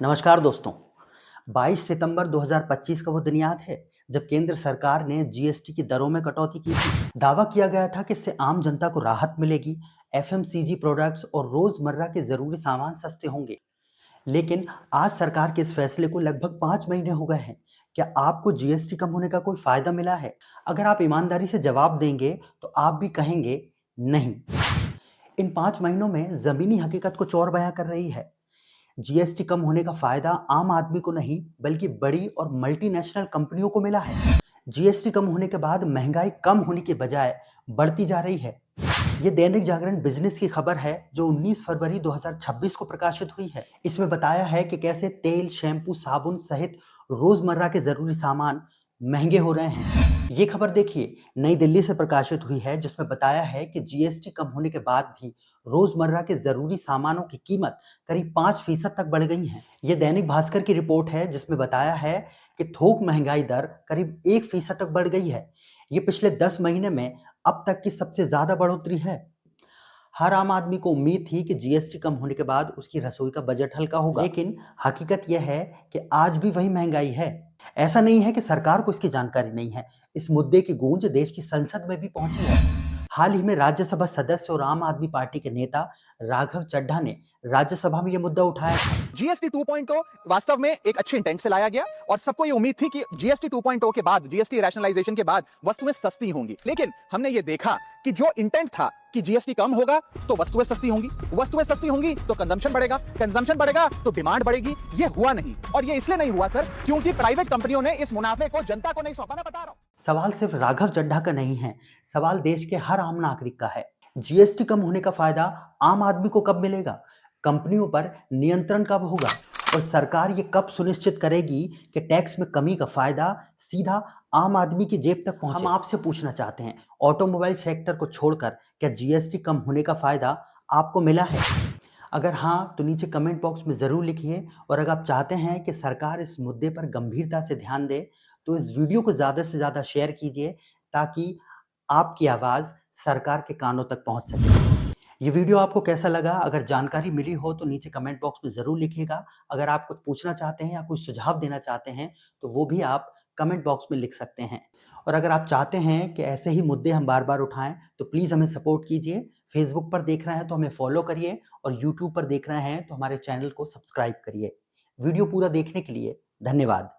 नमस्कार दोस्तों। 22 सितंबर 2025 का वो दिन याद है जब केंद्र सरकार ने जीएसटी की दरों में कटौती की थी। दावा किया गया था कि इससे आम जनता को राहत मिलेगी, एफएमसीजी प्रोडक्ट्स और रोजमर्रा के जरूरी सामान सस्ते होंगे। लेकिन आज सरकार के इस फैसले को लगभग 5 महीने हो गए हैं। क्या आपको जीएसटी कम होने का कोई फायदा मिला है? अगर आप ईमानदारी से जवाब देंगे तो आप भी कहेंगे नहीं। इन 5 महीनों में जमीनी हकीकत कुछ और बयां कर रही है। जीएसटी कम होने का फायदा आम आदमी को नहीं बल्कि बड़ी और मल्टीनेशनल कंपनियों को मिला है। जीएसटी कम होने के बाद महंगाई कम होने के बजाय बढ़ती जा रही है। ये दैनिक जागरण बिजनेस की खबर है जो 19 फरवरी 2026 को प्रकाशित हुई है। इसमें बताया है कि कैसे तेल, शैम्पू, साबुन सहित रोजमर्रा के जरूरी सामान महंगे हो रहे हैं। ये खबर देखिए, नई दिल्ली से प्रकाशित हुई है जिसमें बताया है कि जीएसटी कम होने के बाद भी रोजमर्रा के जरूरी सामानों की कीमत करीब 5% तक बढ़ गई है। ये दैनिक भास्कर की रिपोर्ट है जिसमें बताया है कि थोक महंगाई दर करीब 1% तक बढ़ गई है। ये पिछले 10 महीने में अब तक की सबसे ज्यादा बढ़ोतरी है। हर आम आदमी को उम्मीद थी कि जीएसटी कम होने के बाद उसकी रसोई का बजट हल्का होगा, लेकिन हकीकत यह है कि आज भी वही महंगाई है। ऐसा नहीं है कि सरकार को इसकी जानकारी नहीं है, इस मुद्दे की गूंज देश की संसद में भी पहुंची है। हाल ही में राज्यसभा सदस्य और आम आदमी पार्टी के नेता राघव चड्ढा ने राज्यसभा में यह मुद्दा उठाया था। जीएसटी 2.0 वास्तव में एक अच्छे इंटेंट से लाया गया और सबको ये उम्मीद थी कि जीएसटी 2.0 के बाद, जीएसटी रैशनलाइजेशन के बाद वस्तुएं सस्ती होंगी। लेकिन हमने ये देखा कि जो इंटेंट था कि जीएसटी कम होगा तो वस्तुएं सस्ती होंगी, वस्तुएं सस्ती होंगी तो कंजम्पशन बढ़ेगा, कंजम्पशन बढ़ेगा तो डिमांड बढ़ेगी। ये हुआ नहीं, और ये इसलिए नहीं हुआ सर क्योंकि प्राइवेट कंपनियों ने इस मुनाफे को जनता को नहीं सौंपा। मैं बता रहा हूं। सवाल सिर्फ राघव चड्ढा का नहीं है, सवाल देश के हर आम नागरिक का है। जीएसटी कम होने का फायदा आम आदमी को कब मिलेगा? कंपनियों पर नियंत्रण कब होगा? और सरकार ये कब सुनिश्चित करेगी कि टैक्स में कमी का फायदा सीधा आम आदमी की जेब तक पहुंचे? हम आपसे पूछना चाहते हैं, ऑटोमोबाइल सेक्टर को छोड़कर क्या जीएसटी कम होने का फायदा आपको मिला है? अगर हाँ तो नीचे कमेंट बॉक्स में ज़रूर लिखिए, और अगर आप चाहते हैं कि सरकार इस मुद्दे पर गंभीरता से ध्यान दे तो इस वीडियो को ज़्यादा से ज़्यादा शेयर कीजिए ताकि आपकी आवाज़ सरकार के कानों तक पहुंच सके। ये वीडियो आपको कैसा लगा? अगर जानकारी मिली हो तो नीचे कमेंट बॉक्स में ज़रूर लिखिएगा। अगर आप कुछ पूछना चाहते हैं या कुछ सुझाव देना चाहते हैं तो वो भी आप कमेंट बॉक्स में लिख सकते हैं। और अगर आप चाहते हैं कि ऐसे ही मुद्दे हम बार बार उठाएं तो प्लीज़ हमें सपोर्ट कीजिए। फेसबुक पर देख रहे हैं तो हमें फॉलो करिए, और यूट्यूब पर देख रहे हैं तो हमारे चैनल को सब्सक्राइब करिए। वीडियो पूरा देखने के लिए धन्यवाद।